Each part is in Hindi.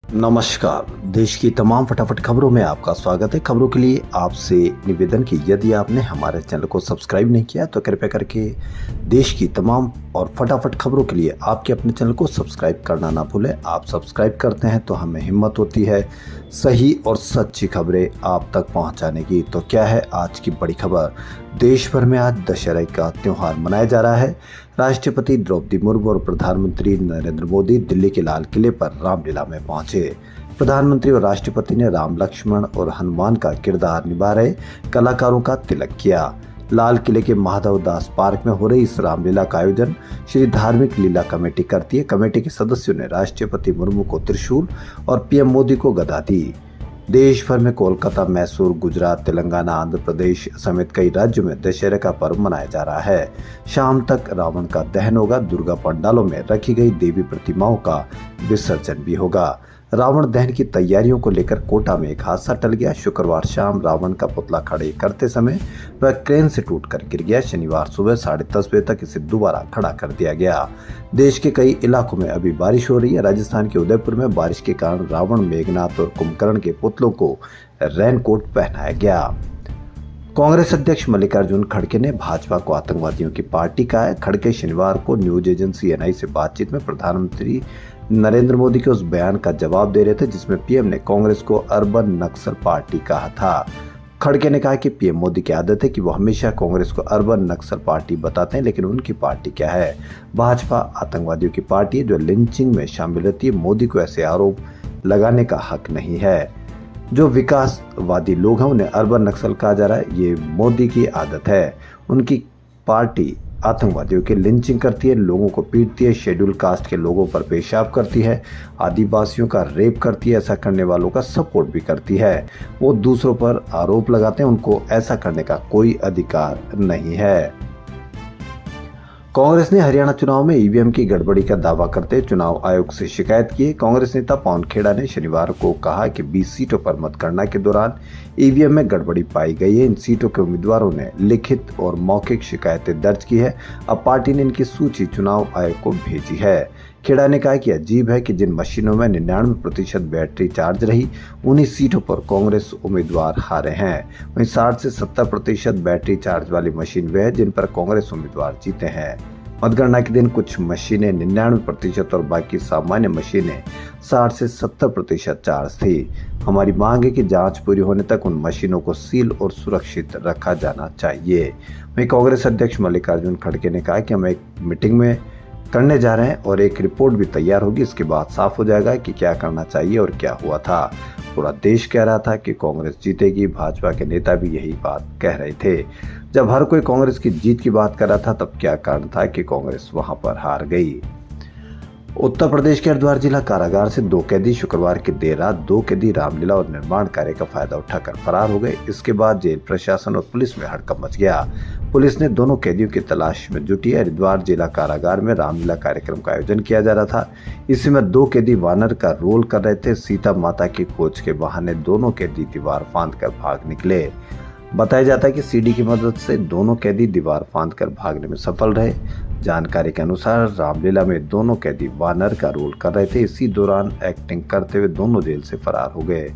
नमस्कार। देश की तमाम फटाफट खबरों में आपका स्वागत है। खबरों के लिए आपसे निवेदन कि यदि आपने हमारे चैनल को सब्सक्राइब नहीं किया तो कृपया करके देश की तमाम और फटाफट खबरों के लिए आपके अपने चैनल को सब्सक्राइब करना ना भूलें। आप सब्सक्राइब करते हैं तो हमें हिम्मत होती है सही और सच्ची खबरें आप तक पहुंचाने की। तो क्या है आज की बड़ी खबर? देश भर में आज दशहरा का त्यौहार मनाया जा रहा है। राष्ट्रपति द्रौपदी मुर्मू और प्रधानमंत्री नरेंद्र मोदी दिल्ली के लाल किले पर रामलीला में पहुंचे। प्रधानमंत्री और राष्ट्रपति ने राम, लक्ष्मण और हनुमान का किरदार निभा रहे कलाकारों का तिलक किया। लाल किले के माधव दास पार्क में हो रही इस रामलीला का आयोजन श्री धार्मिक लीला कमेटी करती है। कमेटी के सदस्यों ने राष्ट्रपति मुर्मू को त्रिशूल और पीएम मोदी को गदा दी। देश भर में कोलकाता, मैसूर, गुजरात, तेलंगाना, आंध्र प्रदेश समेत कई राज्यों में दशहरे का पर्व मनाया जा रहा है। शाम तक रावण का दहन होगा। दुर्गा पंडालों में रखी गई देवी प्रतिमाओं का विसर्जन भी होगा। रावण दहन की तैयारियों को लेकर कोटा में एक हादसा टल गया। शुक्रवार शाम रावण का पुतला खड़े करते समय वह क्रेन से टूटकर गिर गया। शनिवार सुबह 10:30 बजे तक इसे दोबारा खड़ा कर दिया गया। देश के कई इलाकों में अभी बारिश हो रही है। राजस्थान के उदयपुर में बारिश के कारण रावण, मेघनाथ और कुंभकर्ण के पुतलों को रेनकोट पहनाया गया। कांग्रेस अध्यक्ष मल्लिकार्जुन खड़गे ने भाजपा को आतंकवादियों की पार्टी कहा है। खड़गे शनिवार को न्यूज एजेंसी एनआई से बातचीत में प्रधानमंत्री नरेंद्र मोदी के उस बयान का जवाब दे रहे थे जिसमें पीएम ने कांग्रेस को अर्बन नक्सल पार्टी कहा था। खड़गे ने कहा कि पीएम मोदी की आदत है कि वो हमेशा कांग्रेस को अर्बन नक्सल पार्टी बताते हैं, लेकिन उनकी पार्टी क्या है? भाजपा आतंकवादियों की पार्टी है जो लिंचिंग में शामिल रहती है। मोदी को ऐसे आरोप लगाने का हक नहीं है। जो विकासवादी लोग हैं उन्हें अर्बन नक्सल कहा जा रहा है, ये मोदी की आदत है। उनकी पार्टी आतंकवादियों की लिंचिंग करती है, लोगों को पीटती है, शेड्यूल कास्ट के लोगों पर पेशाब करती है, आदिवासियों का रेप करती है, ऐसा करने वालों का सपोर्ट भी करती है। वो दूसरों पर आरोप लगाते हैं, उनको ऐसा करने का कोई अधिकार नहीं है। कांग्रेस ने हरियाणा चुनाव में ईवीएम की गड़बड़ी का दावा करते चुनाव आयोग से शिकायत की है। कांग्रेस नेता पवन खेड़ा ने शनिवार को कहा कि 20 सीटों पर मतगणना के दौरान ईवीएम में गड़बड़ी पाई गई है। इन सीटों के उम्मीदवारों ने लिखित और मौखिक शिकायतें दर्ज की है। अब पार्टी ने इनकी सूची चुनाव आयोग को भेजी है। खेड़ा ने कहा कि अजीब है कि जिन मशीनों में 99% बैटरी चार्ज रही उन्हीं सीटों पर कांग्रेस उम्मीदवार हारे हैं। वहीं 60 से 70% बैटरी चार्ज वाली मशीन वे है जिन पर कांग्रेस उम्मीदवार जीते हैं। मतगणना के दिन कुछ मशीनें 99% और बाकी सामान्य मशीनें 60 से 70% चार्ज थी। हमारी मांग है कि जांच पूरी होने तक उन मशीनों को सील और सुरक्षित रखा जाना चाहिए। वहीं कांग्रेस अध्यक्ष मल्लिकार्जुन खड़गे ने कहा कि हम एक मीटिंग में करने जा रहे हैं और एक रिपोर्ट भी तैयार होगी। इसके बाद साफ हो जाएगा कि क्या करना चाहिए और क्या हुआ था। पूरा देश कह रहा था कि कांग्रेस जीतेगी। भाजपा के नेता भी यही बात कह रहे थे। जब हर कोई कांग्रेस की जीत की बात कर रहा था तब क्या कारण था कि कांग्रेस वहां पर हार गई? उत्तर प्रदेश के हरिद्वार जिला कारागार से 2 कैदी शुक्रवार की देर रात 2 कैदी रामलीला और निर्माण कार्य का फायदा उठाकर फरार हो गए। इसके बाद जेल प्रशासन और पुलिस में हड़कंप मच गया। पुलिस ने दोनों कैदियों की तलाश में जुटी है। हरिद्वार जिला कारागार में रामलीला कार्यक्रम का आयोजन किया जा रहा था। इसी में 2 कैदी वानर का रोल कर रहे थे। सीता माता की खोज के बहाने दोनों कैदी दीवार फांदकर भाग निकले। बताया जाता है कि सीडी की मदद से दोनों कैदी दीवार फांदकर भागने में सफल रहे। जानकारी के अनुसार रामलीला में दोनों कैदी वानर का रोल कर रहे थे। इसी दौरान एक्टिंग करते हुए दोनों जेल से फरार हो गए।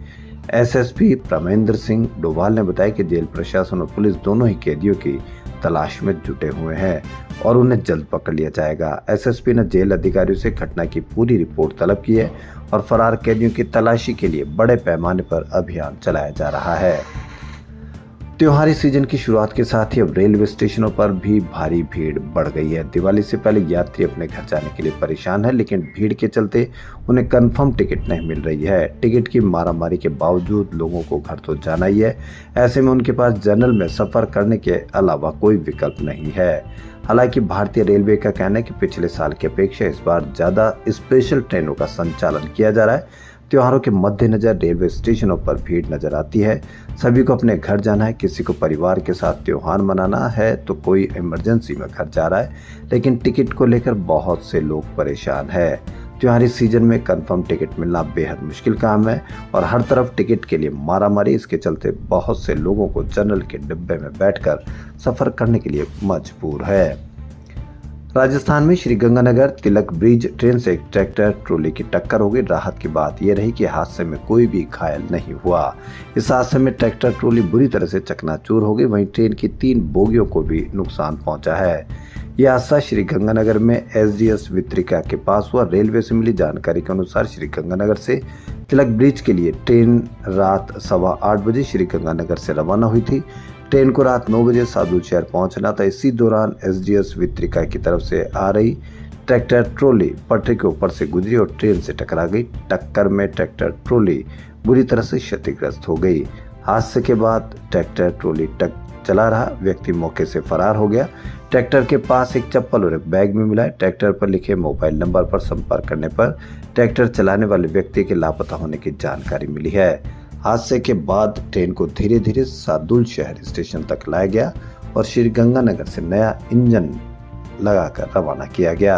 एसएसपी प्रमेंद्र सिंह डोभाल ने बताया कि जेल प्रशासन और पुलिस दोनों ही कैदियों की तलाश में जुटे हुए हैं और उन्हें जल्द पकड़ लिया जाएगा। एसएसपी ने जेल अधिकारियों से घटना की पूरी रिपोर्ट तलब की है और फरार कैदियों की तलाशी के लिए बड़े पैमाने पर अभियान चलाया जा रहा है। त्योहारी सीजन की शुरुआत के साथ ही अब रेलवे स्टेशनों पर भी भारी भीड़ बढ़ गई है। दिवाली से पहले यात्री अपने घर जाने के लिए परेशान है, लेकिन भीड़ के चलते उन्हें कंफर्म टिकट नहीं मिल रही है। टिकट की मारामारी के बावजूद लोगों को घर तो जाना ही है। ऐसे में उनके पास जनरल में सफर करने के अलावा कोई विकल्प नहीं है। हालांकि भारतीय रेलवे का कहना है कि पिछले साल की अपेक्षा इस बार ज्यादा स्पेशल ट्रेनों का संचालन किया जा रहा है। त्योहारों के मद्देनजर रेलवे स्टेशनों पर भीड़ नजर आती है। सभी को अपने घर जाना है। किसी को परिवार के साथ त्योहार मनाना है तो कोई इमरजेंसी में घर जा रहा है, लेकिन टिकट को लेकर बहुत से लोग परेशान है। त्योहारी सीजन में कंफर्म टिकट मिलना बेहद मुश्किल काम है और हर तरफ टिकट के लिए मारामारी। इसके चलते बहुत से लोगों को जनरल के डिब्बे में बैठकर सफर करने के लिए मजबूर है। राजस्थान में श्रीगंगानगर तिलक ब्रिज ट्रेन से एक ट्रैक्टर ट्रॉली की टक्कर हो गई। राहत की बात यह रही कि हादसे में कोई भी घायल नहीं हुआ। इस हादसे में ट्रैक्टर ट्रॉली बुरी तरह से चकनाचूर हो गई। वहीं ट्रेन की 3 बोगियों को भी नुकसान पहुंचा है। यह हादसा श्रीगंगानगर में एसडीएस वित्रिका के पास हुआ। रेलवे से मिली जानकारी के अनुसार श्रीगंगानगर से तिलक ब्रिज के लिए ट्रेन रात 8:15 बजे श्रीगंगानगर से रवाना हुई थी। ट्रेन को रात 9 बजे साधु शहर पहुंचना था। इसी दौरान एसडीएस वित्रिका की तरफ से आ रही ट्रैक्टर ट्रॉली पटरी के ऊपर से गुजरी और ट्रेन से टकरा गई। टक्कर में ट्रैक्टर ट्रॉली बुरी तरह से क्षतिग्रस्त हो गई। हादसे के बाद ट्रैक्टर ट्रॉली चला रहा व्यक्ति मौके से फरार हो गया। ट्रैक्टर के पास एक चप्पल और एक बैग भी मिला है। ट्रैक्टर पर लिखे मोबाइल नंबर पर संपर्क करने पर ट्रैक्टर चलाने वाले व्यक्ति के लापता होने की जानकारी मिली है। हादसे के बाद ट्रेन को धीरे धीरे सादुल शहर स्टेशन तक लाया गया और श्रीगंगानगर से नया इंजन लगाकर रवाना किया गया।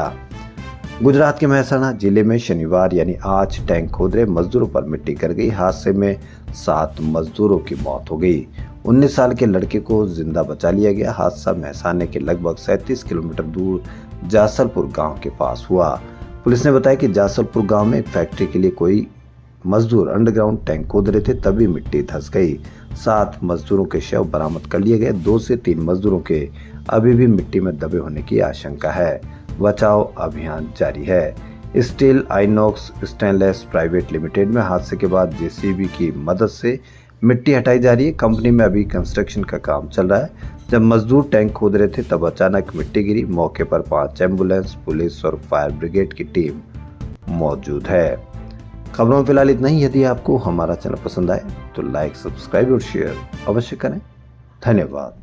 गुजरात के महसाणा जिले में शनिवार यानी आज टैंक खोद रहे मजदूरों पर मिट्टी गिर गई। हादसे में 7 मजदूरों की मौत हो गई। 19 साल के लड़के को जिंदा बचा लिया गया। हादसा महसाणे के लगभग 37 किलोमीटर दूर जासलपुर गांव के पास हुआ। पुलिस ने बताया कि जासलपुर गांव में एक फैक्ट्री के लिए कोई मजदूर अंडरग्राउंड टैंक खोद रहे थे, तभी मिट्टी धंस गई। 7 मजदूरों के शव बरामद कर लिए गए। 2 से 3 मजदूरों के अभी भी मिट्टी में दबे होने की आशंका है। बचाव अभियान जारी है। Steel INOX stainless private limited में हादसे के बाद जेसीबी की मदद से मिट्टी हटाई जा रही है। कंपनी में अभी कंस्ट्रक्शन का काम चल रहा है। जब मजदूर टैंक खोद रहे थे तब अचानक मिट्टी गिरी। मौके पर 5 एम्बुलेंस, पुलिस और फायर ब्रिगेड की टीम मौजूद है। खबरों में फिलहाल इतना ही। यदि आपको हमारा चैनल पसंद आए तो लाइक, सब्सक्राइब और शेयर अवश्य करें। धन्यवाद।